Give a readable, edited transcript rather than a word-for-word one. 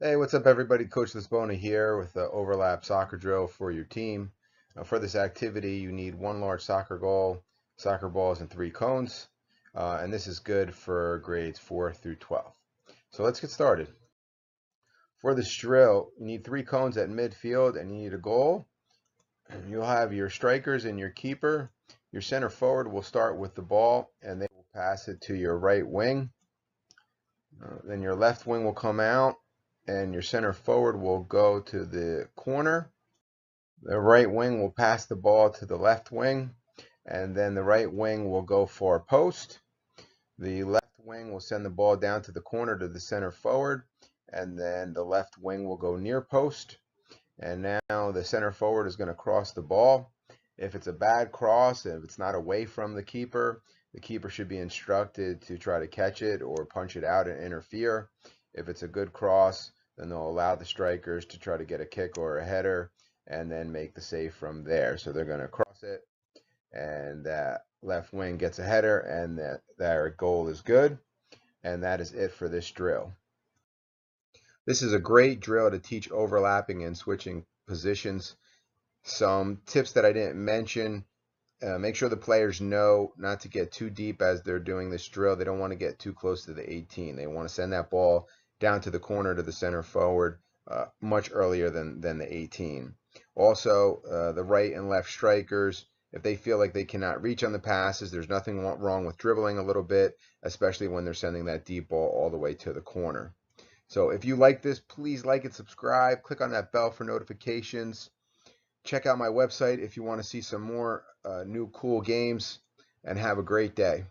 Hey, what's up, everybody? Coach Lisbona here with the overlap soccer drill for your team. For this activity, you need one large soccer goal, soccer balls, and three cones. And this is good for grades 4 through 12. So let's get started. For this drill, you need three cones at midfield and you need a goal. You'll have your strikers and your keeper. Your center forward will start with the ball and they will pass it to your right wing. Then your left wing will come out and your center forward will go to the corner. The right wing will pass the ball to the left wing, and then the right wing will go for a post. The left wing will send the ball down to the corner to the center forward, and then the left wing will go near post. And now the center forward is going to cross the ball. If it's a bad cross, if it's not away from the keeper should be instructed to try to catch it or punch it out and interfere. If it's a good cross, then they'll allow the strikers to try to get a kick or a header and then make the save from there. So they're going to cross it, and that left wing gets a header, and that their goal is good. And that is it for this drill. This is a great drill to teach overlapping and switching positions. Some tips that I didn't mention: make sure the players know not to get too deep as they're doing this drill. They don't want to get too close to the 18. They want to send that ball down to the corner to the center forward much earlier than the 18. Also, the right and left strikers, if they feel like they cannot reach on the passes, there's nothing wrong with dribbling a little bit, especially when they're sending that deep ball all the way to the corner. So if you like this, please like and subscribe. Click on that bell for notifications. Check out my website if you want to see some more new cool games, and have a great day.